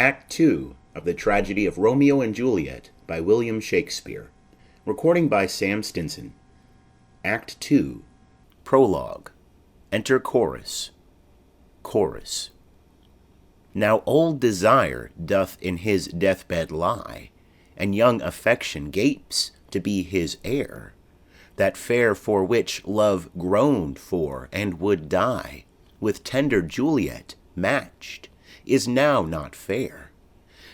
Act 2 of the tragedy of Romeo and Juliet by William Shakespeare. Recording by Sam Stinson. Act 2. Prologue. Enter chorus. Chorus. Now old desire doth in his deathbed lie, and young affection gapes to be his heir. That fair for which love groaned for and would die, with tender Juliet matched, is now not fair.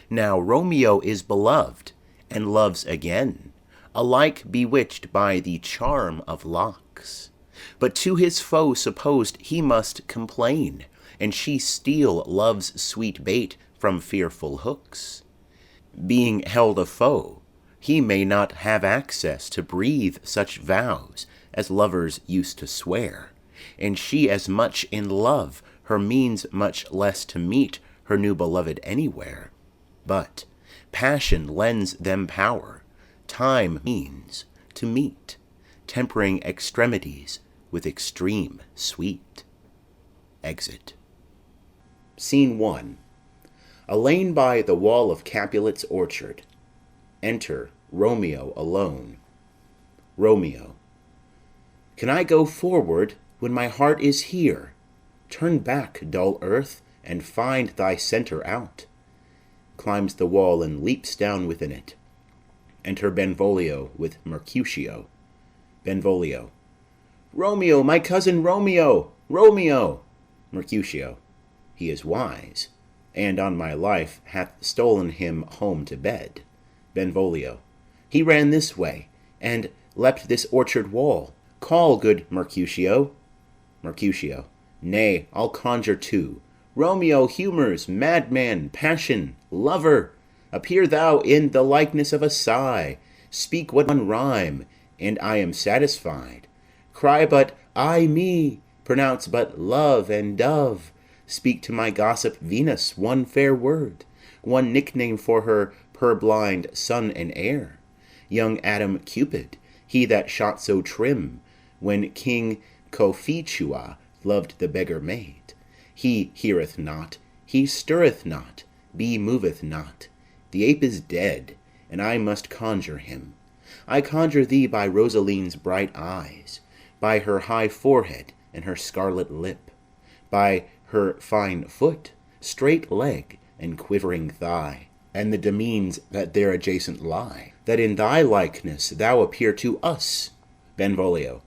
Now Romeo is beloved, and loves again, alike bewitched by the charm of locks. But to his foe supposed he must complain, and she steal love's sweet bait from fearful hooks. Being held a foe, he may not have access to breathe such vows as lovers used to swear, and she as much in love, her means much less to meet her new beloved anywhere. But passion lends them power, time means to meet, tempering extremities with extreme sweet. Exit. Scene 1. A lane by the wall of Capulet's orchard. Enter Romeo alone. Romeo. Can I go forward when my heart is here? Turn back, dull earth, and find thy centre out. Climbs the wall and leaps down within it. Enter Benvolio with Mercutio. Benvolio. Romeo, my cousin Romeo! Romeo! Mercutio. He is wise, and on my life hath stolen him home to bed. Benvolio. He ran this way, and leapt this orchard wall. Call, good Mercutio. Mercutio. Nay, I'll conjure too. Romeo, humours, madman, passion, lover, appear thou in the likeness of a sigh. Speak what one rhyme, and I am satisfied. Cry but I me, pronounce but love and dove. Speak to my gossip Venus one fair word, one nickname for her purblind son and heir. Young Adam Cupid, he that shot so trim, when King Cophetua loved the beggar maid. He heareth not, he stirreth not, bee moveth not. The ape is dead, and I must conjure him. I conjure thee by Rosaline's bright eyes, by her high forehead and her scarlet lip, by her fine foot, straight leg, and quivering thigh, and the demesnes that there adjacent lie, that in thy likeness thou appear to us. Benvolio.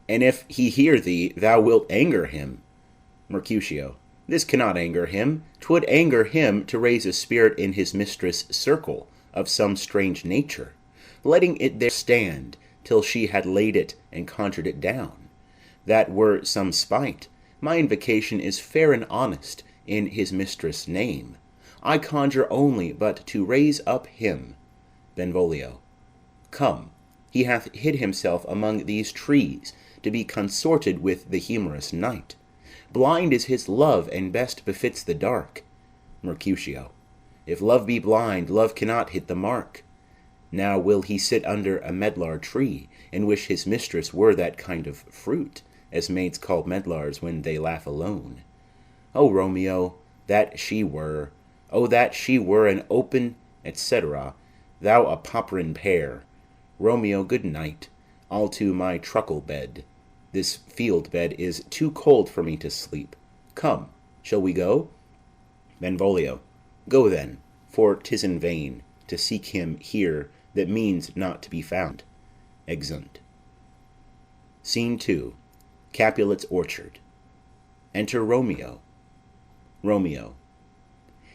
And if he hear thee, thou wilt anger him. Mercutio. This cannot anger him. 'Twould anger him to raise a spirit in his mistress' circle of some strange nature, letting it there stand till she had laid it and conjured it down. That were some spite. My invocation is fair and honest in his mistress' name. I conjure only but to raise up him. Benvolio. Come, he hath hid himself among these trees, to be consorted with the humorous night. Blind is his love, and best befits the dark. Mercutio. If love be blind, love cannot hit the mark. Now will he sit under a medlar tree, and wish his mistress were that kind of fruit, as maids call medlars when they laugh alone. O Romeo, that she were, O that she were an open, etc., thou a poprin pear. Romeo, good night. I'll to my truckle bed. This field bed is too cold for me to sleep. Come, shall we go? Benvolio. Go then, for 'tis in vain to seek him here that means not to be found. Exeunt. Scene 2. Capulet's orchard. Enter Romeo. Romeo.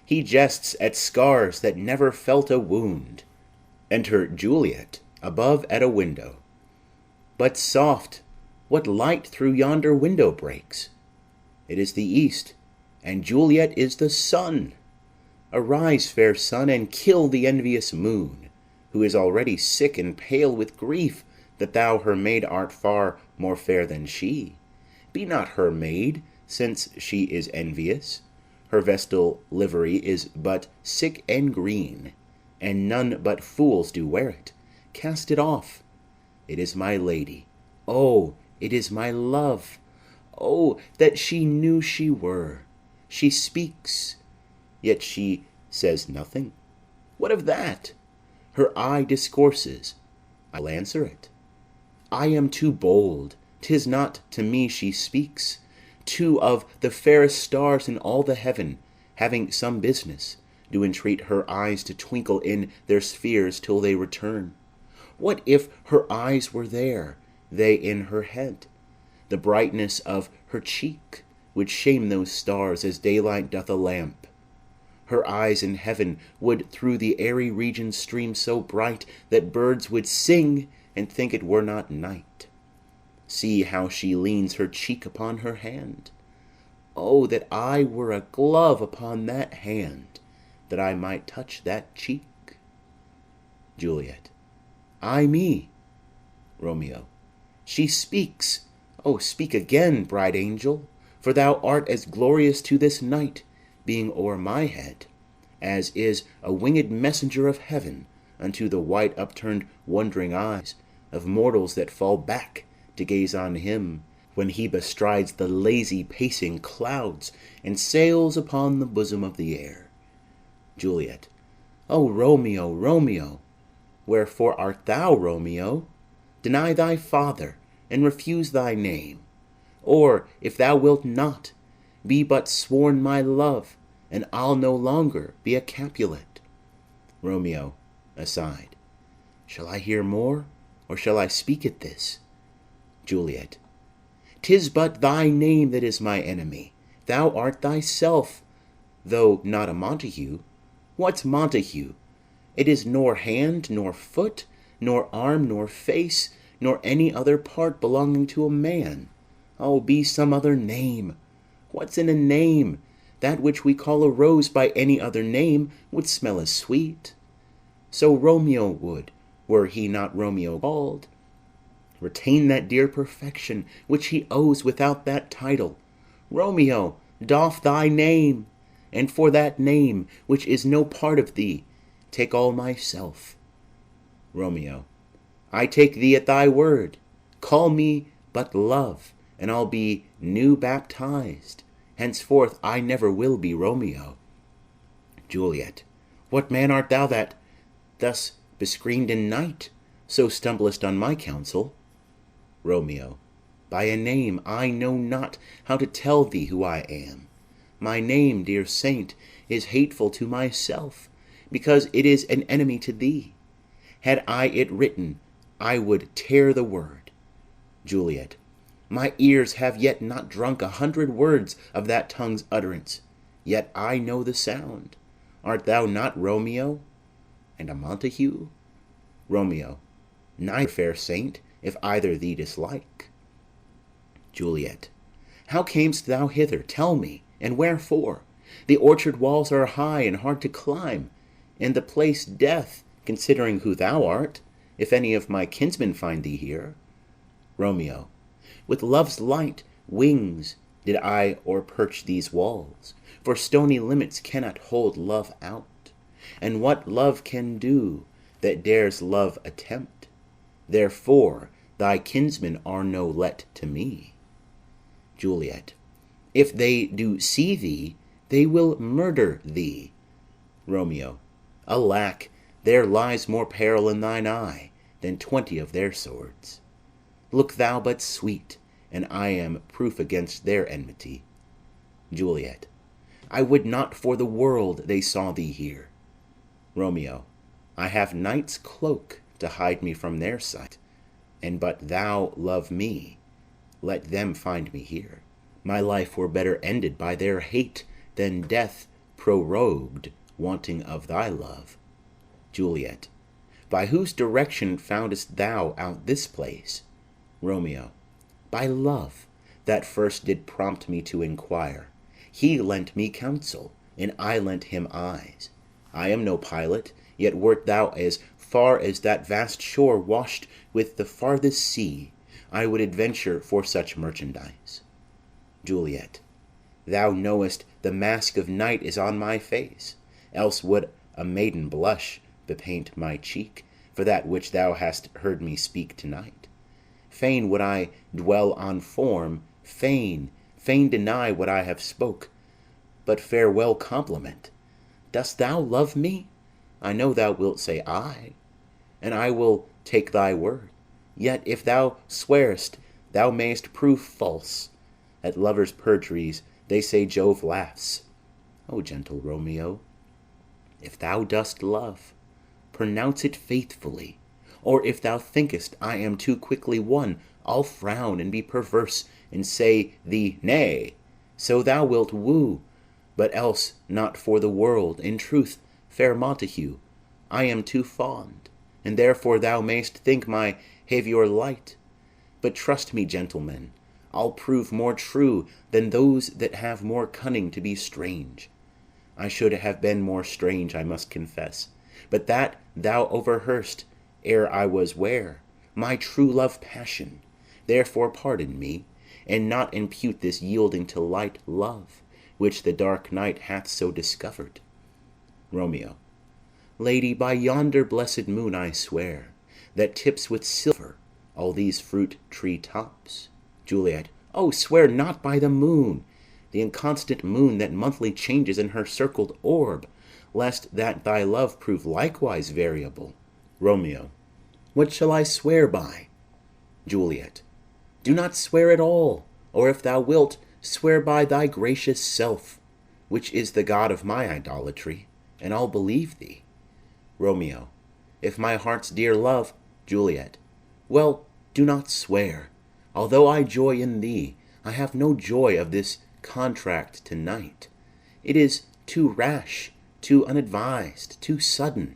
He jests at scars that never felt a wound. Enter Juliet, above at a window. But soft, what light through yonder window breaks? It is the east, and Juliet is the sun. Arise, fair sun, and kill the envious moon, who is already sick and pale with grief that thou her maid art far more fair than she. Be not her maid, since she is envious. Her vestal livery is but sick and green, and none but fools do wear it. Cast it off. It is my lady. Oh, it is my love. Oh, that she knew she were. She speaks, yet she says nothing. What of that? Her eye discourses, I'll answer it. I am too bold, 'tis not to me she speaks. Two of the fairest stars in all the heaven, having some business, do entreat her eyes to twinkle in their spheres till they return. What if her eyes were there, they in her head? The brightness of her cheek would shame those stars as daylight doth a lamp. Her eyes in heaven would through the airy region stream so bright that birds would sing and think it were not night. See how she leans her cheek upon her hand. Oh, that I were a glove upon that hand, that I might touch that cheek. Juliet. Ay me. Romeo. She speaks. Oh, speak again, bright angel, for thou art as glorious to this night, being o'er my head, as is a winged messenger of heaven unto the white upturned wondering eyes of mortals that fall back to gaze on him when he bestrides the lazy pacing clouds and sails upon the bosom of the air. Juliet. O Romeo, Romeo, wherefore art thou, Romeo? Deny thy father, and refuse thy name. Or, if thou wilt not, be but sworn my love, and I'll no longer be a Capulet. Romeo, aside. Shall I hear more, or shall I speak at this? Juliet. 'Tis but thy name that is my enemy. Thou art thyself, though not a Montague. What's Montague? It is nor hand, nor foot, nor arm, nor face, nor any other part belonging to a man. Oh, be some other name. What's in a name? That which we call a rose by any other name would smell as sweet. So Romeo would, were he not Romeo called. Retain that dear perfection which he owes without that title. Romeo, doff thy name, and for that name, which is no part of thee, take all myself. Romeo. I take thee at thy word. Call me but love, and I'll be new baptized. Henceforth I never will be Romeo. Juliet. What man art thou that, thus bescreened in night, so stumblest on my counsel? Romeo. By a name I know not how to tell thee who I am. My name, dear saint, is hateful to myself, because it is an enemy to thee. Had I it written, I would tear the word. Juliet. My ears have yet not drunk 100 words of that tongue's utterance, yet I know the sound. Art thou not Romeo, and a Montague? Romeo. Neither, fair saint, if either thee dislike. Juliet. How camest thou hither? Tell me, and wherefore? The orchard walls are high and hard to climb, and the place death, considering who thou art, if any of my kinsmen find thee here. Romeo. With love's light wings did I o'erperch these walls, for stony limits cannot hold love out. And what love can do that dares love attempt? Therefore thy kinsmen are no let to me. Juliet. If they do see thee, they will murder thee. Romeo. Alack, there lies more peril in thine eye than 20 of their swords. Look thou but sweet, and I am proof against their enmity. Juliet. I would not for the world they saw thee here. Romeo. I have night's cloak to hide me from their sight, and but thou love me, let them find me here. My life were better ended by their hate than death prorogued, wanting of thy love. Juliet. By whose direction foundest thou out this place? Romeo. By love, that first did prompt me to inquire. He lent me counsel, and I lent him eyes. I am no pilot, yet wert thou as far as that vast shore washed with the farthest sea, I would adventure for such merchandise. Juliet. Thou knowest the mask of night is on my face, else would a maiden blush bepaint my cheek for that which thou hast heard me speak tonight. Fain would I dwell on form, fain deny what I have spoke, but farewell compliment. Dost thou love me? I know thou wilt say ay, and I will take thy word. Yet if thou swearest, thou mayst prove false. At lovers' perjuries they say Jove laughs. O gentle Romeo, if thou dost love, pronounce it faithfully. Or if thou thinkest I am too quickly won, I'll frown and be perverse, and say thee nay. So thou wilt woo, but else not for the world. In truth, fair Montague, I am too fond, and therefore thou mayst think my haviour light. But trust me, gentlemen, I'll prove more true than those that have more cunning to be strange. I should have been more strange, I must confess, but that thou overheardst ere I was ware my true love passion. Therefore pardon me, and not impute this yielding to light love, which the dark night hath so discovered. Romeo. Lady, by yonder blessed moon I swear, that tips with silver all these fruit tree tops. Juliet. Oh, swear not by the moon, the inconstant moon that monthly changes in her circled orb, lest that thy love prove likewise variable. Romeo. What shall I swear by? Juliet. Do not swear at all, or if thou wilt, swear by thy gracious self, which is the god of my idolatry, and I'll believe thee. Romeo. If my heart's dear love. Juliet. Well, do not swear. Although I joy in thee, I have no joy of this contract to-night. It is too rash, too unadvised, too sudden,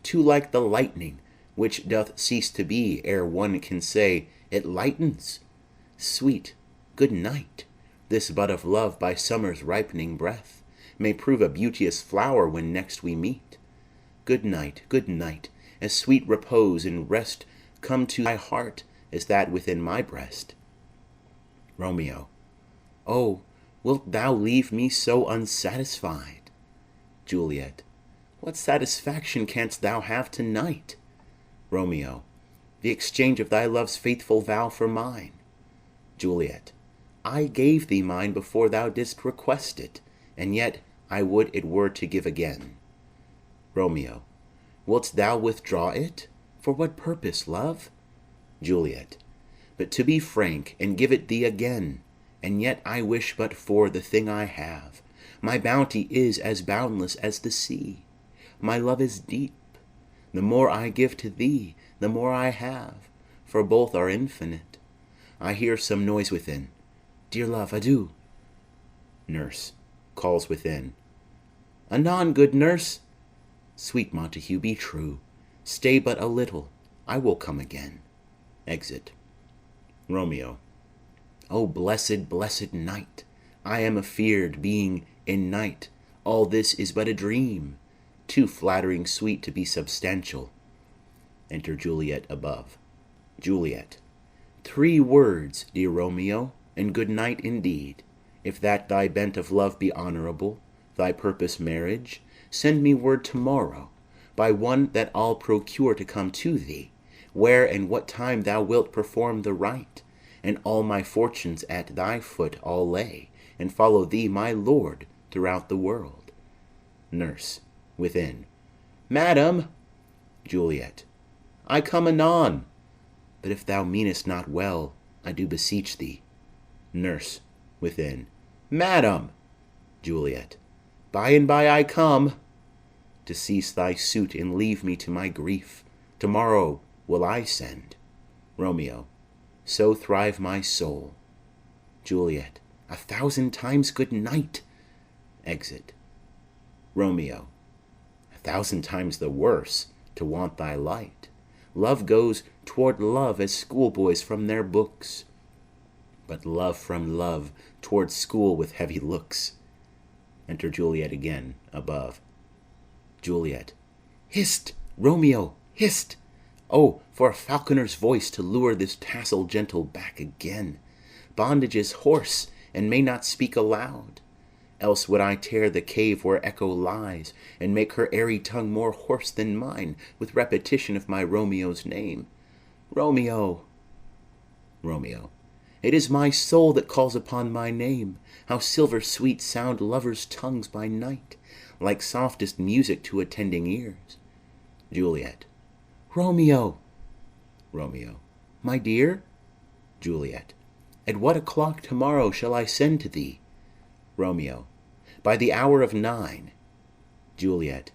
too like the lightning, which doth cease to be ere one can say it lightens. Sweet, good night. This bud of love by summer's ripening breath may prove a beauteous flower when next we meet. Good night, as sweet repose and rest come to thy heart as that within my breast. Romeo. Oh, wilt thou leave me so unsatisfied? Juliet. What satisfaction canst thou have to-night? Romeo. The exchange of thy love's faithful vow for mine. Juliet. I gave thee mine before thou didst request it, and yet I would it were to give again. Romeo. Wilt thou withdraw it? For what purpose, love? Juliet. But to be frank, and give it thee again, and yet I wish but for the thing I have. My bounty is as boundless as the sea. My love is deep. The more I give to thee, the more I have, for both are infinite. I hear some noise within. Dear love, adieu. Nurse calls within. Anon, good nurse. Sweet Montague, be true. Stay but a little, I will come again. Exit. Romeo. O blessed, blessed night! I am afeard, being in night, all this is but a dream, too flattering sweet to be substantial. Enter Juliet above. Juliet. 3 words, dear Romeo, and good night indeed. If that thy bent of love be honourable, thy purpose marriage, send me word to-morrow, by one that I'll procure to come to thee, where and what time thou wilt perform the rite, and all my fortunes at thy foot I'll lay, and follow thee, my lord, throughout the world. Nurse, within. Madam! Juliet. I come anon. But if thou meanest not well, I do beseech thee. Nurse, within. Madam! Juliet. By and by I come. To cease thy suit and leave me to my grief, to-morrow will I send. Romeo. So thrive my soul. Juliet. 1,000 times good night. Exit. Romeo. 1,000 times the worse to want thy light. Love goes toward love as schoolboys from their books, but love from love toward school with heavy looks. Enter Juliet again, above. Juliet. Hist, Romeo, hist! Oh, for a falconer's voice to lure this tassel gentle back again. Bondage is hoarse, and may not speak aloud. Else would I tear the cave where echo lies, and make her airy tongue more hoarse than mine, with repetition of my Romeo's name. Romeo! Romeo. It is my soul that calls upon my name. How silver-sweet sound lovers' tongues by night! like softest music to attending ears. Juliet. Romeo! Romeo. My dear? Juliet. At what o'clock tomorrow shall I send to thee? Romeo. By the hour of 9. Juliet.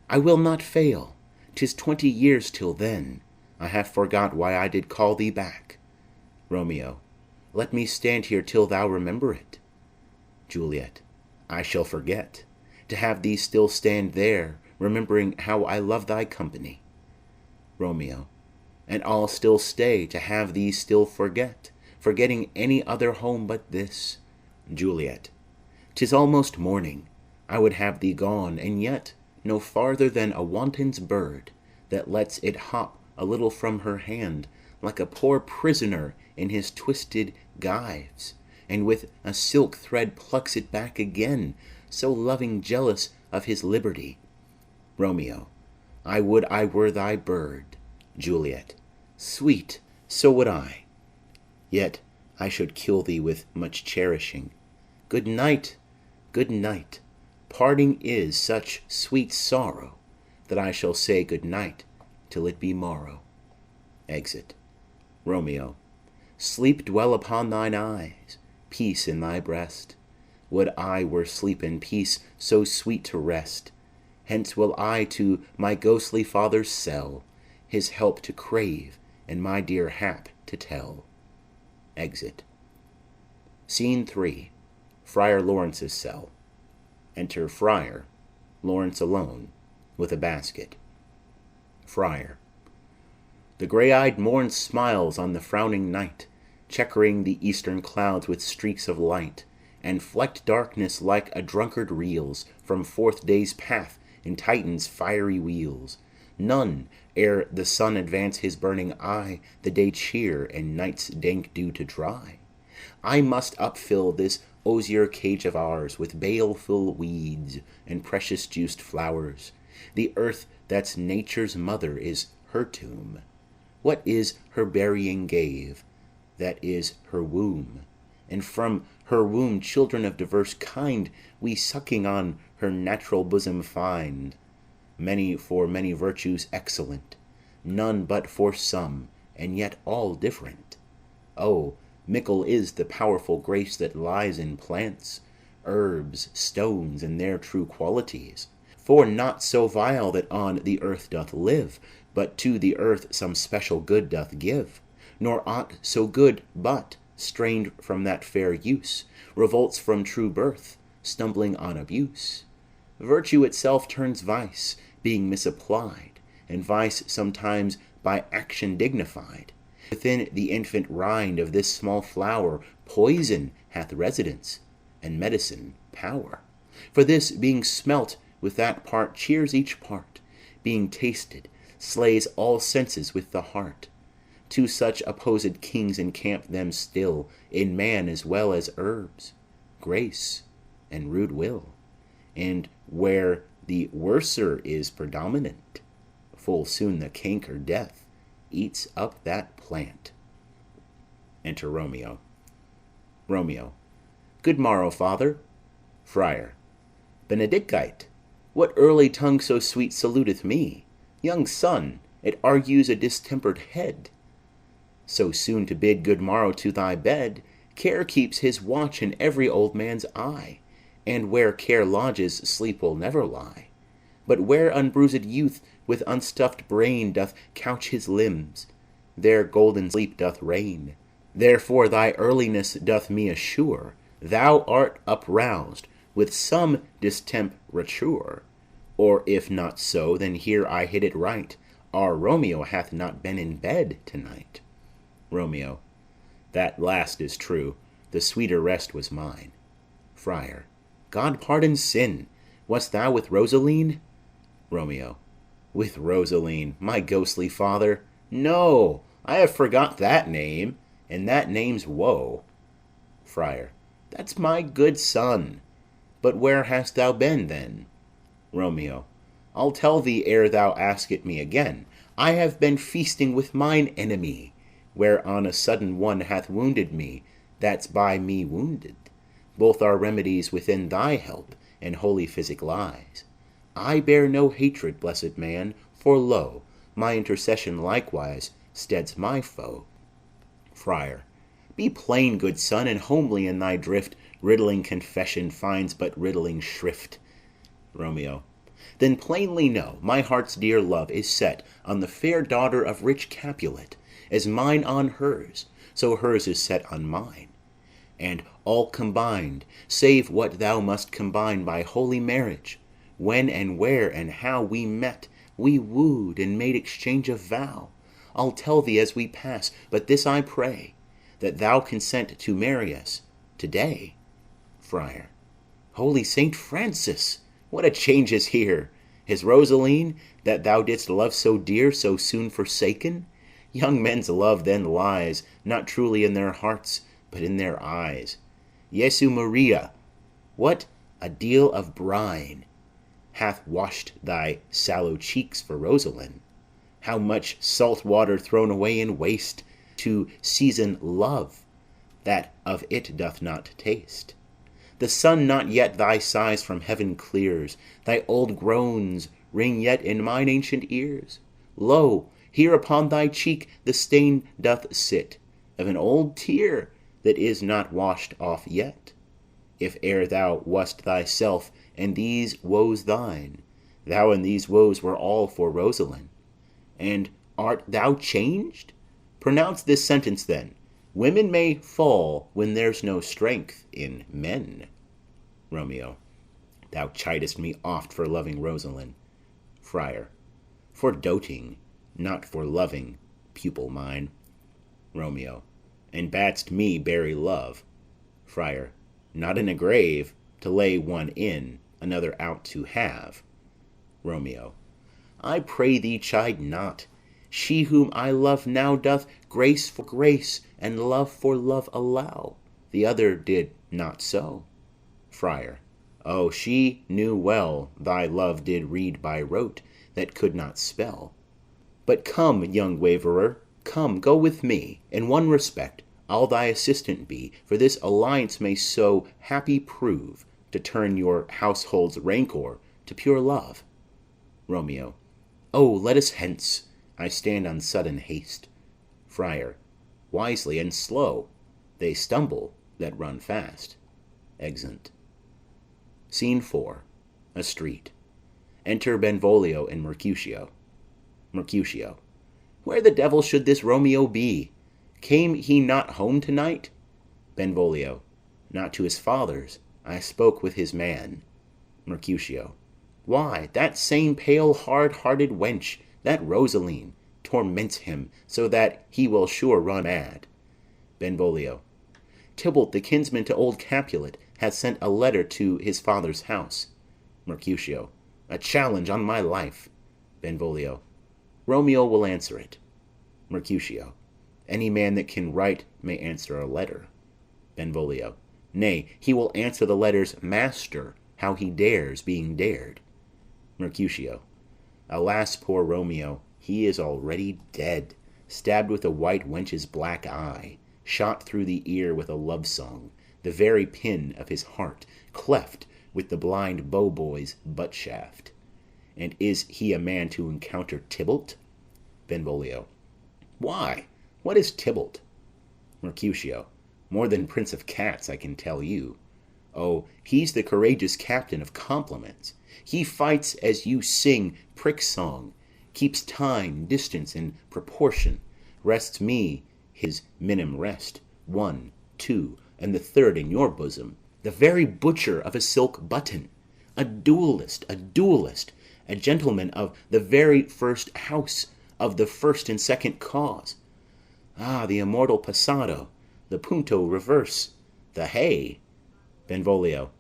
I will not fail. 'Tis 20 years till then. I have forgot why I did call thee back. Romeo. Let me stand here till thou remember it. Juliet. I shall forget, to have thee still stand there, remembering how I love thy company. Romeo. And I'll still stay, to have thee still forget, forgetting any other home but this. Juliet. 'Tis almost morning. I would have thee gone, and yet no farther than a wanton's bird, that lets it hop a little from her hand, like a poor prisoner in his twisted gyves, and with a silk thread plucks it back again, so loving jealous of his liberty. Romeo. I would I were thy bird. Juliet. Sweet, so would I. Yet I should kill thee with much cherishing. Good night, good night. Parting is such sweet sorrow, that I shall say good night till it be morrow. Exit. Romeo. Sleep dwell upon thine eyes, peace in thy breast. Would I were sleep and peace so sweet to rest. Hence will I to my ghostly father's cell, his help to crave, and my dear hap to tell. Exit. Scene 3. Friar Lawrence's cell. Enter Friar, Lawrence alone, with a basket. Friar. The grey-eyed morn smiles on the frowning night, checkering the eastern clouds with streaks of light, and flecked darkness like a drunkard reels from forth day's path in Titan's fiery wheels. None, ere the sun advance his burning eye, the day cheer and night's dank dew to dry. I must upfill this osier cage of ours with baleful weeds and precious juiced flowers. The earth that's nature's mother is her tomb. What is her burying gave? That is her womb. And from her womb children of diverse kind we sucking on her natural bosom find. Many for many virtues excellent, none but for some, and yet all different. Oh, mickle is the powerful grace that lies in plants, herbs, stones, and their true qualities. For naught so vile that on the earth doth live, but to the earth some special good doth give. Nor aught so good but, strained from that fair use, revolts from true birth, stumbling on abuse. Virtue itself turns vice, being misapplied, and vice sometimes by action dignified. Within the infant rind of this small flower poison hath residence, and medicine power. For this, being smelt with that part, cheers each part, being tasted, slays all senses with the heart. Two such opposed kings encamp them still, in man as well as herbs, grace and rude will. And where the worser is predominant, full soon the canker death eats up that plant. Enter Romeo. Romeo. Good morrow, father. Friar. Benedicite, what early tongue so sweet saluteth me? Young son, it argues a distempered head. So soon to bid good morrow to thy bed, care keeps his watch in every old man's eye, and where care lodges, sleep will never lie. But where unbruised youth with unstuffed brain doth couch his limbs, there golden sleep doth reign. Therefore thy earliness doth me assure thou art uproused with some distemperature. Or if not so, then here I hit it right. Our Romeo hath not been in bed tonight. Romeo. That last is true. The sweeter rest was mine. Friar. God pardon sin. Wast thou with Rosaline? Romeo. With Rosaline, my ghostly father? No, I have forgot that name, and that name's woe. Friar. That's my good son. But where hast thou been, then? Romeo. I'll tell thee ere thou ask it me again. I have been feasting with mine enemy, where on a sudden one hath wounded me, that's by me wounded. Both are remedies within thy help, and holy physic lies. I bear no hatred, blessed man, for lo, my intercession likewise steads my foe. Friar. Be plain, good son, and homely in thy drift. Riddling confession finds but riddling shrift. Romeo. Then plainly know, my heart's dear love is set on the fair daughter of rich Capulet, as mine on hers, so hers is set on mine. And all combined, save what thou must combine by holy marriage, when and where and how we met, we wooed and made exchange of vow, I'll tell thee as we pass, but this I pray, that thou consent to marry us today. Friar. Holy Saint Francis, what a change is here! Is Rosaline, that thou didst love so dear, so soon forsaken? Young men's love then lies, not truly in their hearts, but in their eyes. Jesu Maria, what a deal of brine hath washed thy sallow cheeks for Rosaline! How much salt water thrown away in waste, to season love, that of it doth not taste! The sun not yet thy sighs from heaven clears, thy old groans ring yet in mine ancient ears. Lo, here upon thy cheek the stain doth sit, of an old tear that is not washed off yet. If e'er thou wast thyself, and these woes thine, thou and these woes were all for Rosaline. And art thou changed? Pronounce this sentence then, women may fall when there's no strength in men. Romeo. Thou chidest me oft for loving Rosaline. Friar. For doting, not for loving, pupil mine. Romeo. And badst me bury love. Friar. Not in a grave, to lay one in, another out to have. Romeo. I pray thee chide not. She whom I love now doth grace for grace, and love for love allow. The other did not so. Friar. Oh, she knew well thy love did read by rote, that could not spell. But come, young waverer, come, go with me. In one respect I'll thy assistant be, for this alliance may so happy prove, to turn your household's rancour to pure love. Romeo. Oh, let us hence. I stand on sudden haste. Friar. Wisely and slow. They stumble that run fast. Exeunt. Scene 4. A street. Enter Benvolio and Mercutio. Mercutio. Where the devil should this Romeo be? Came he not home to-night? Benvolio. Not to his father's. I spoke with his man. Mercutio. Why, that same pale hard-hearted wench, that Rosaline, torments him, so that he will sure run mad. Benvolio. Tybalt, the kinsman to old Capulet, hath sent a letter to his father's house. Mercutio. A challenge on my life. Benvolio. Romeo will answer it. Mercutio. Any man that can write may answer a letter. Benvolio. Nay, he will answer the letter's master, how he dares, being dared. Mercutio. Alas, poor Romeo, he is already dead, stabbed with a white wench's black eye, shot through the ear with a love-song, the very pin of his heart, cleft with the blind bow-boy's butt-shaft. And is he a man to encounter Tybalt? Benvolio. Why, what is Tybalt? Mercutio. More than Prince of Cats, I can tell you. Oh, he's the courageous captain of compliments. He fights as you sing prick-song, keeps time, distance, and proportion, rests me his minim rest, 1, 2, and the third in your bosom, the very butcher of a silk button, a duellist, a gentleman of the very first house, of the first and second cause. Ah, the immortal passado, the punto reverse, the hay. Benvolio.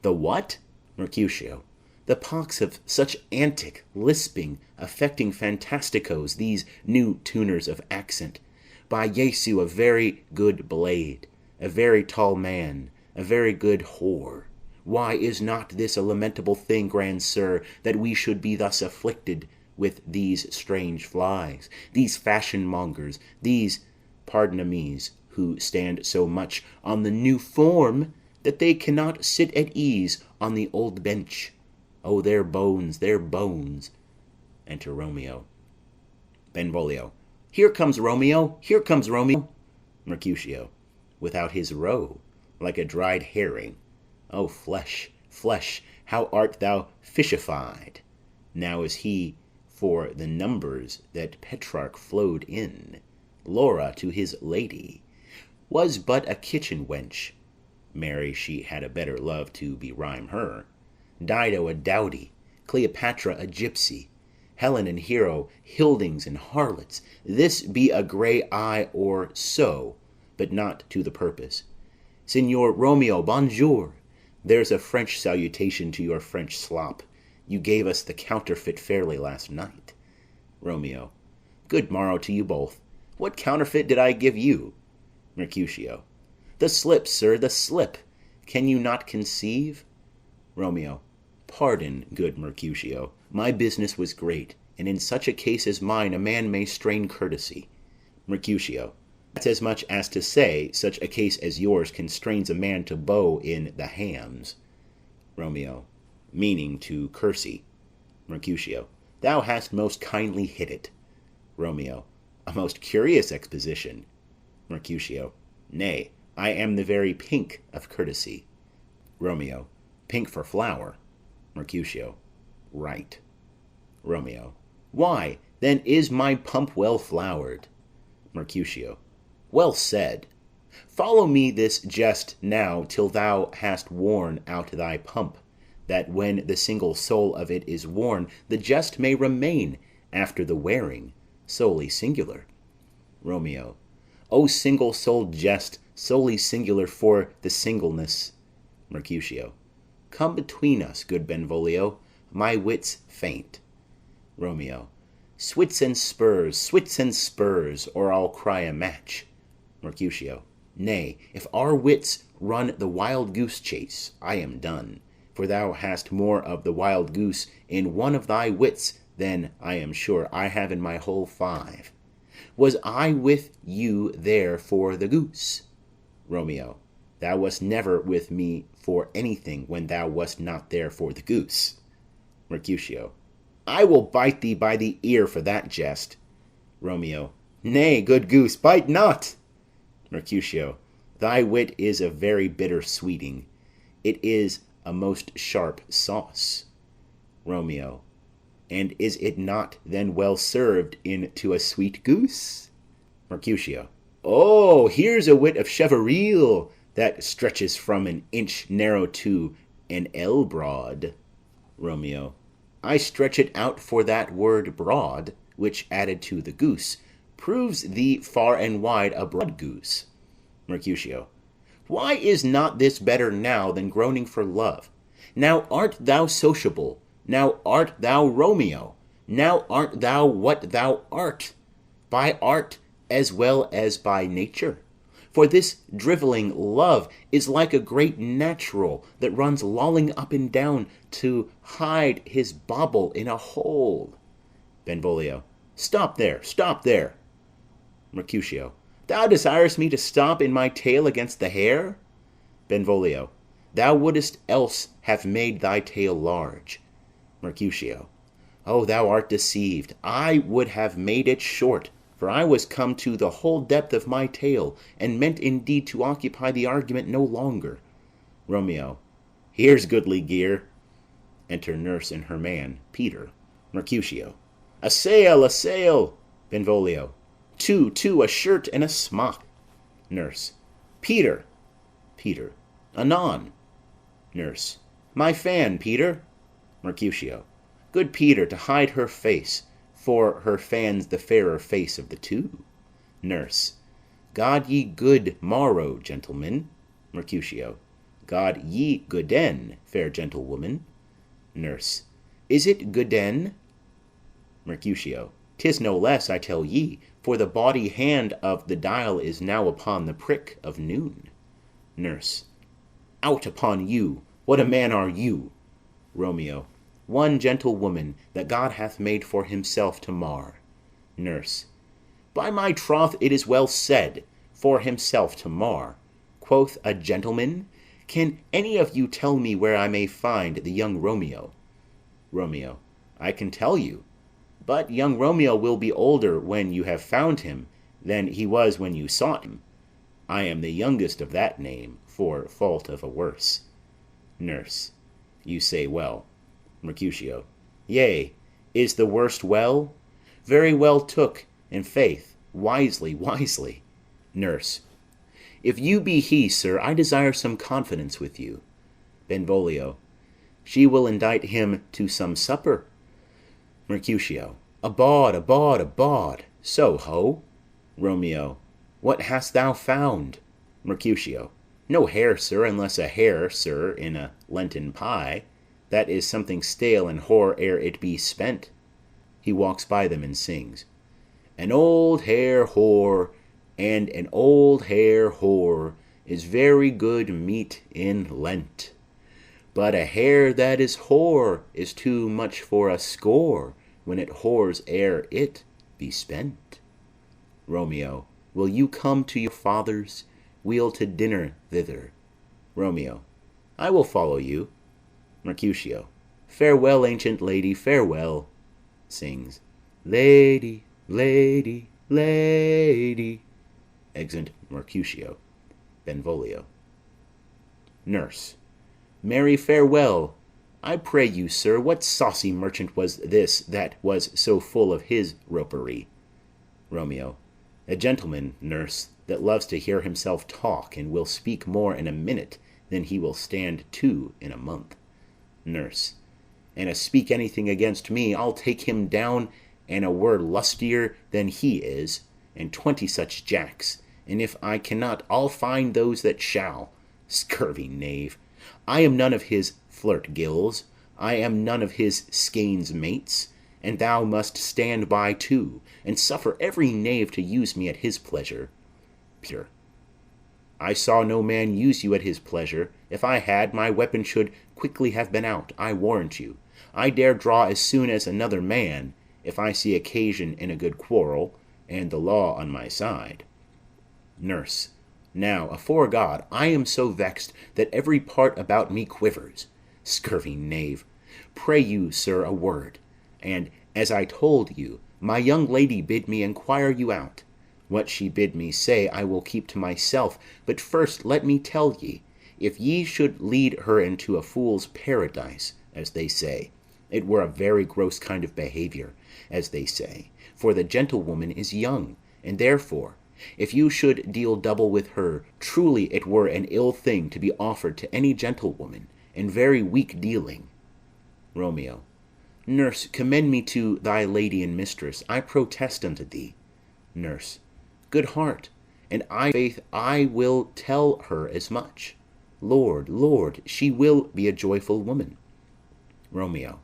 The what? Mercutio. The pox of such antic, lisping, affecting fantasticos, these new tuners of accent. By Jesu, a very good blade, a very tall man, a very good whore. Why is not this a lamentable thing, grand sir, that we should be thus afflicted with these strange flies, these fashion-mongers, these pardon-amies, who stand so much on the new form that they cannot sit at ease on the old bench. Oh, their bones, their bones. Enter Romeo. Benvolio. Here comes Romeo, here comes Romeo. Mercutio. Without his roe, like a dried herring. O flesh, flesh, how art thou fishified! Now is he for the numbers that Petrarch flowed in. Laura to his lady was but a kitchen wench. Mary, she had a better love to berhyme her. Dido a dowdy, Cleopatra a gypsy, Helen and Hero hildings and harlots. This be a grey eye or so, but not to the purpose. Signor Romeo, bonjour. There's a French salutation to your French slop. You gave us the counterfeit fairly last night. Romeo. Good morrow to you both. What counterfeit did I give you? Mercutio. The slip, sir, the slip. Can you not conceive? Romeo. Pardon, good Mercutio. My business was great, and in such a case as mine a man may strain courtesy. Mercutio. That's as much as to say such a case as yours constrains a man to bow in the hams. Romeo. Meaning to Cursey. Mercutio. Thou hast most kindly hit it. Romeo. A most curious exposition. Mercutio. Nay, I am the very pink of courtesy. Romeo. Pink for flower. Mercutio. Right. Romeo. Why, then is my pump well flowered? Mercutio. Well said. Follow me this jest now till thou hast worn out thy pump, that when the single soul of it is worn, the jest may remain after the wearing, solely singular. Romeo. O single-souled jest, solely singular for the singleness. Mercutio. Come between us, good Benvolio, my wits faint. Romeo. Swits and spurs, or I'll cry a match. Mercutio. Nay, if our wits run the wild goose chase, I am done, for thou hast more of the wild goose in one of thy wits than I am sure I have in my whole 5. Was I with you there for the goose? Romeo. Thou wast never with me for anything when thou wast not there for the goose. Mercutio. I will bite thee by the ear for that jest. Romeo. Nay, good goose, bite not. Mercutio. Thy wit is a very bitter sweeting. It is a most sharp sauce. Romeo. And is it not then well served into a sweet goose? Mercutio. Oh, here's a wit of cheveril that stretches from an inch narrow to an ell broad. Romeo. I stretch it out for that word broad, which added to the goose, proves thee far and wide a broad goose. Mercutio. Why is not this better now than groaning for love? Now art thou sociable, now art thou Romeo, now art thou what thou art, by art as well as by nature. For this drivelling love is like a great natural that runs lolling up and down to hide his bauble in a hole. Benvolio. Stop there, stop there. Mercutio. Thou desirest me to stop in my tale against the hair? Benvolio. Thou wouldest else have made thy tale large. Mercutio. O, thou art deceived. I would have made it short, for I was come to the whole depth of my tale, and meant indeed to occupy the argument no longer. Romeo. Here's goodly gear. Enter nurse and her man, Peter. Mercutio. A sail, a sail. Benvolio. Two, a shirt and a smock. Nurse. Peter. Peter. Anon. Nurse. My fan, Peter. Mercutio. Good Peter, to hide her face, for her fan's the fairer face of the two. Nurse. God ye good morrow, gentlemen. Mercutio. God ye gooden, fair gentlewoman. Nurse. Is it gooden? Mercutio. 'Tis no less, I tell ye, for the bawdy hand of the dial is now upon the prick of noon. Nurse. Out upon you! What a man are you? Romeo. One gentlewoman that God hath made for himself to mar. Nurse. By my troth, it is well said, for himself to mar. Quoth a gentleman, Can any of you tell me where I may find the young Romeo? Romeo. I can tell you. But young Romeo will be older when you have found him than he was when you sought him. I am the youngest of that name, for fault of a worse. Nurse. You say well. Mercutio. Yea, is the worst well? Very well took, in faith, wisely, wisely. Nurse. If you be he, sir, I desire some confidence with you. Benvolio. She will indite him to some supper. Mercutio. Abawd, abawd, abawd. So, ho. Romeo. What hast thou found? Mercutio. No hare, sir, unless a hare, sir, in a Lenten pie. That is something stale and hoar ere it be spent. He walks by them and sings. An old hare whore, and an old hare whore, is very good meat in Lent. But a hare that is whore is too much for a score, when it whores ere it be spent. Romeo. Will you come to your father's? We'll to dinner thither. Romeo. I will follow you. Mercutio. Farewell, ancient lady, farewell. Sings. Lady, lady, lady. Exeunt Mercutio. Benvolio. Nurse. Marry, farewell. I pray you, sir, what saucy merchant was this that was so full of his ropery? Romeo. A gentleman, nurse, that loves to hear himself talk, and will speak more in a minute than he will stand to in a month. Nurse. And a speak anything against me, I'll take him down and a word lustier than he is, and 20 such jacks, and if I cannot, I'll find those that shall. Scurvy knave. I am none of his flirt gills, I am none of his skeins mates, and thou must stand by too, and suffer every knave to use me at his pleasure. Peter. I saw no man use you at his pleasure. If I had, my weapon should quickly have been out, I warrant you. I dare draw as soon as another man, if I see occasion in a good quarrel, and the law on my side. Nurse. Now, afore God, I am so vexed that every part about me quivers. Scurvy knave. Pray you, sir, a word. And, as I told you, my young lady bid me enquire you out. What she bid me say I will keep to myself, but first let me tell ye, if ye should lead her into a fool's paradise, as they say, it were a very gross kind of behaviour, as they say, for the gentlewoman is young, and therefore, if you should deal double with her, truly it were an ill thing to be offered to any gentlewoman, and very weak dealing. Romeo. Nurse, commend me to thy lady and mistress, I protest unto thee. Nurse. Good heart, and I faith I will tell her as much. Lord, Lord, she will be a joyful woman. Romeo.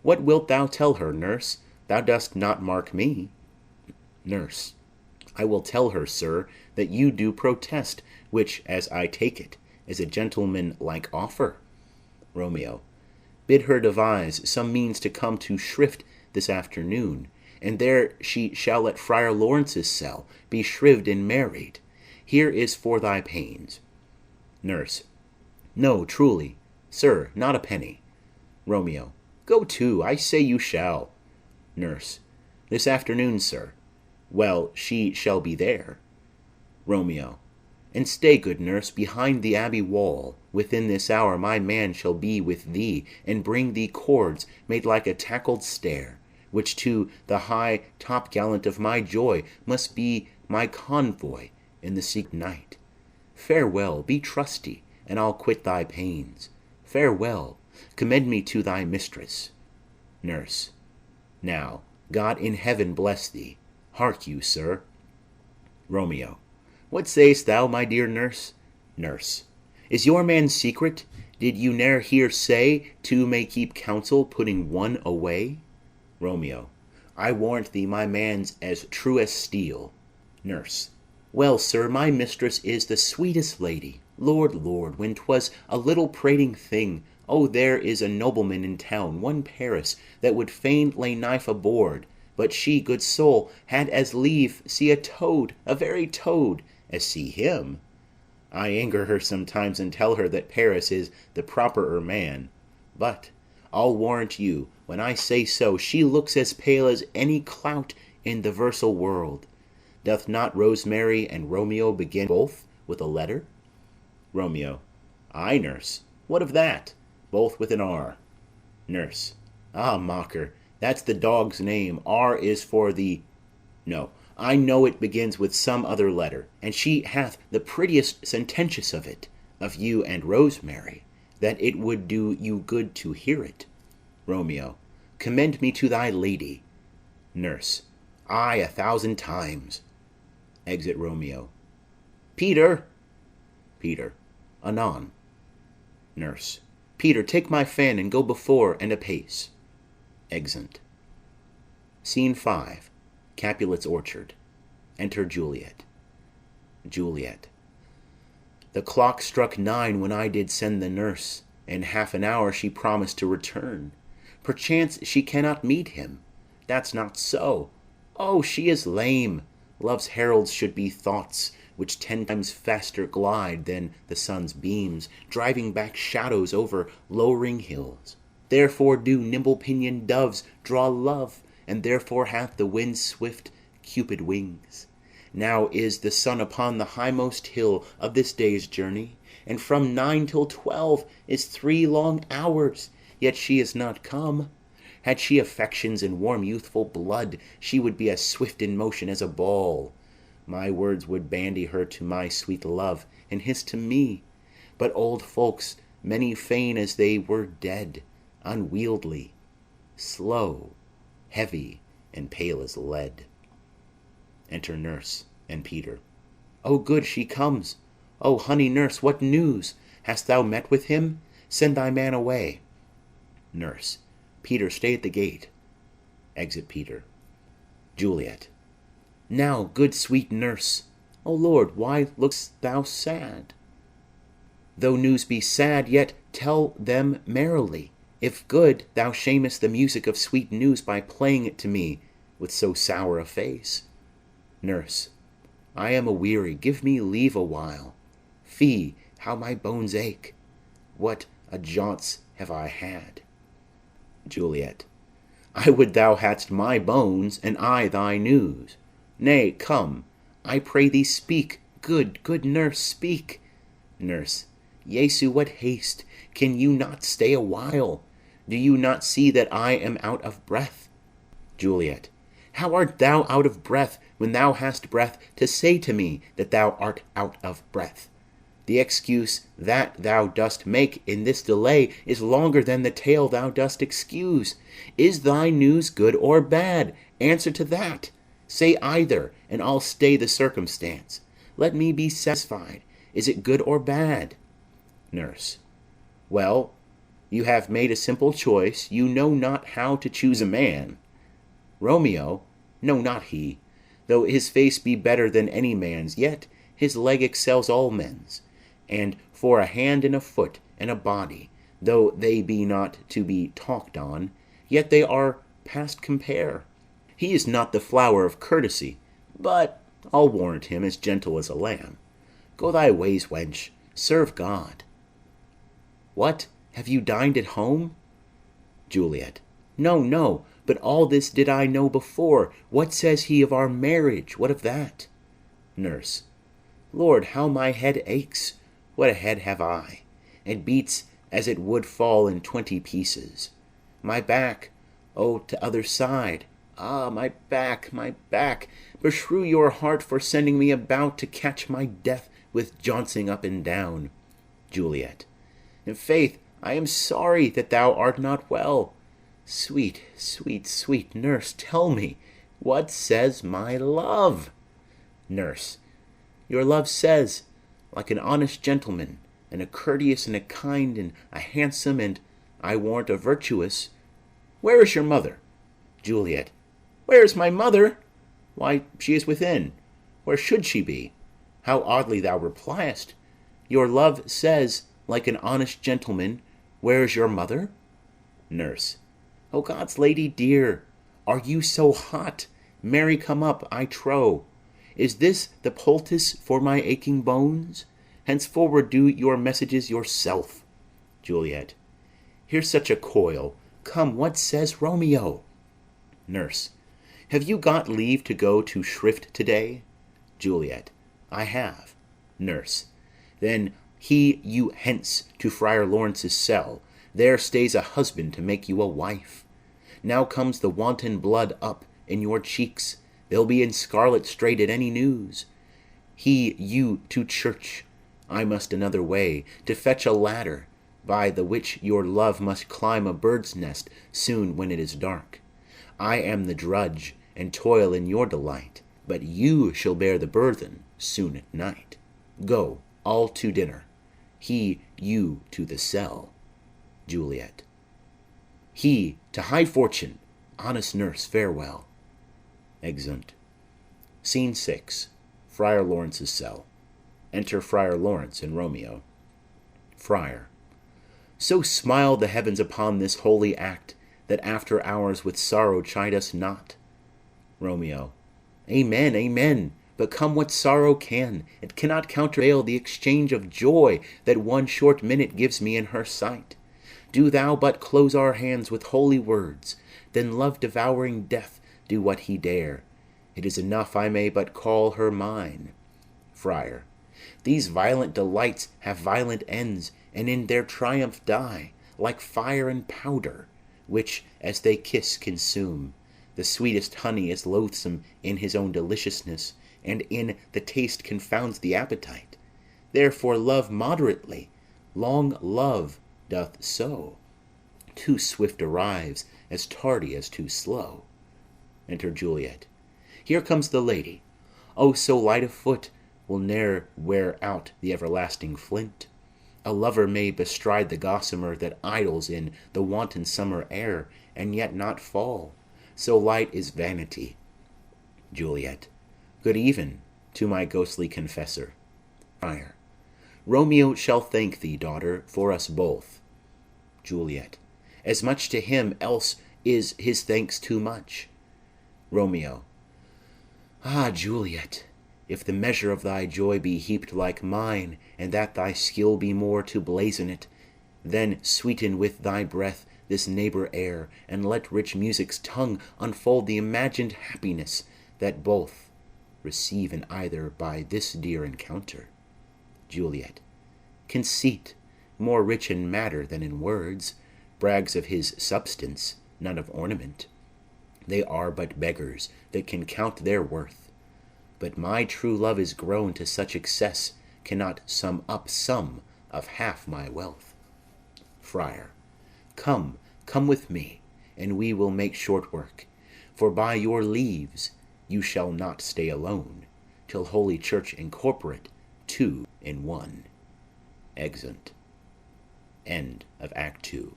What wilt thou tell her, nurse? Thou dost not mark me. Nurse. I will tell her, sir, that you do protest, which, as I take it, is a gentleman-like offer. Romeo. Bid her devise some means to come to Shrift this afternoon, and there she shall at Friar Lawrence's cell be shrived and married. Here is for thy pains. Nurse. No, truly, sir, not a penny. Romeo. Go to, I say you shall. Nurse. This afternoon, sir. Well, she shall be there. Romeo. And stay, good nurse, behind the abbey wall. Within this hour my man shall be with thee, and bring thee cords made like a tackled stair, which to the high top-gallant of my joy must be my convoy in the secret night. Farewell, be trusty, and I'll quit thy pains. Farewell, commend me to thy mistress. Nurse. Now, God in heaven bless thee. Hark you, sir. Romeo. What say'st thou, my dear nurse? Nurse. Is your man secret? Did you ne'er hear say, two may keep counsel, putting one away? Romeo. I warrant thee my man's as true as steel. Nurse. Well, sir, my mistress is the sweetest lady. Lord, Lord, when 'twas a little prating thing, oh, there is a nobleman in town, one Paris, that would fain lay knife aboard, but she, good soul, had as lief see a toad, a very toad, as see him. I anger her sometimes and tell her that Paris is the properer man. But I'll warrant you, when I say so, she looks as pale as any clout in the versal world. Doth not Rosemary and Romeo begin both with a letter? Romeo. Ay, nurse. What of that? Both with an R. Nurse. Ah, mocker, that's the dog's name. R is for the... No, I know it begins with some other letter, and she hath the prettiest sententious of it, of you and Rosemary, that it would do you good to hear it. Romeo. Commend me to thy lady. Nurse. Ay, 1,000 times. Exit Romeo. Peter. Peter. Anon. Nurse. Peter, take my fan and go before and apace. Exeunt. Scene 5. Capulet's orchard. Enter Juliet. Juliet. The clock struck 9 when I did send the nurse. In half an hour she promised to return. Perchance she cannot meet him. That's not so. Oh, she is lame. Love's heralds should be thoughts, which 10 times faster glide than the sun's beams, driving back shadows over lowering hills. Therefore do nimble-pinioned doves draw love, and therefore hath the wind swift Cupid wings. Now is the sun upon the highmost hill of this day's journey, and from 9 till 12 is 3 long hours, yet she is not come. Had she affections and warm youthful blood, she would be as swift in motion as a ball. My words would bandy her to my sweet love, and his to me. But old folks, many fain as they were dead, unwieldy, slow, heavy, and pale as lead. Enter Nurse and Peter. Oh, good, she comes. Oh, honey nurse, what news? Hast thou met with him? Send thy man away. Nurse. Peter, stay at the gate. Exit Peter. Juliet. Now, good sweet nurse. O Lord, why look'st thou sad? Though news be sad, yet tell them merrily. If good, thou shamest the music of sweet news by playing it to me with so sour a face. Nurse. I am a-weary, give me leave a while. Fie, how my bones ache! What a jaunts have I had! Juliet. I would thou hadst my bones, and I thy news. Nay, come, I pray thee speak, good nurse, speak. Nurse. Jesu, what haste! Can you not stay a while? Do you not see that I am out of breath? Juliet. How art thou out of breath, when thou hast breath to say to me that thou art out of breath? The excuse that thou dost make in this delay is longer than the tale thou dost excuse. Is thy news good or bad? Answer to that. Say either, and I'll stay the circumstance. Let me be satisfied. Is it good or bad? Nurse. Well, you have made a simple choice. You know not how to choose a man. Romeo. No, not he. Though his face be better than any man's, yet his leg excels all men's. And for a hand and a foot and a body, though they be not to be talked on, yet they are past compare. He is not the flower of courtesy, but I'll warrant him as gentle as a lamb. Go thy ways, wench, serve God. What, have you dined at home? Juliet. No, but all this did I know before. What says he of our marriage? What of that? Nurse. Lord, how my head aches! What a head have I! It beats as it would fall in 20 pieces. My back, oh, to other side. Ah, my back, my back! Beshrew your heart for sending me about to catch my death with jouncing up and down. Juliet. In faith, I am sorry that thou art not well. Sweet, sweet, sweet nurse, tell me, what says my love? Nurse. Your love says, like an honest gentleman, and a courteous and a kind and a handsome and, I warrant, a virtuous. Where is your mother? Juliet. Where is my mother? Why, she is within. Where should she be? How oddly thou repliest. Your love says, like an honest gentleman, where is your mother? Nurse. O God's lady dear, are you so hot? Marry, come up, I trow. Is this the poultice for my aching bones? Henceforward do your messages yourself. Juliet. Here's such a coil. Come, what says Romeo? Nurse. Have you got leave to go to shrift to-day? Juliet. I have. Nurse. Then hie you hence to Friar Lawrence's cell. There stays a husband to make you a wife. Now comes the wanton blood up in your cheeks. They'll be in scarlet straight at any news. Hie you to church. I must another way, to fetch a ladder, by the which your love must climb a bird's nest soon when it is dark. I am the drudge, and toil in your delight, but you shall bear the burthen soon at night. Go, all to dinner. He you to the cell. Juliet. He to high fortune. Honest nurse, farewell. Exeunt. Scene 6. Friar Lawrence's cell. Enter Friar Lawrence and Romeo. Friar. So smile the heavens upon this holy act, that after hours with sorrow chide us not. Romeo. Amen, amen. But come what sorrow can, it cannot countervail the exchange of joy that one short minute gives me in her sight. Do thou but close our hands with holy words, then love-devouring death do what he dare. It is enough I may but call her mine. Friar. These violent delights have violent ends, and in their triumph die, like fire and powder, which, as they kiss, consume. The sweetest honey is loathsome in his own deliciousness, and in the taste confounds the appetite. Therefore love moderately. Long love doth so. Too swift arrives, as tardy as too slow. Enter Juliet. Here comes the lady. O, so light of foot, will ne'er wear out the everlasting flint. A lover may bestride the gossamer that idles in the wanton summer air, and yet not fall. So light is vanity. Juliet. Good even to my ghostly confessor. Friar. Romeo shall thank thee, daughter, for us both. Juliet. As much to him, else is his thanks too much. Romeo. Ah, Juliet, if the measure of thy joy be heaped like mine, and that thy skill be more to blazon it, then sweeten with thy breath this neighbor air, and let rich music's tongue unfold the imagined happiness that both receive in either by this dear encounter. Juliet. Conceit, more rich in matter than in words, brags of his substance, none of ornament. They are but beggars that can count their worth. But my true love is grown to such excess, cannot sum up some of half my wealth. Friar. Come, come with me, and we will make short work, for by your leaves you shall not stay alone, till Holy Church incorporate two in one. Exeunt. End of Act 2.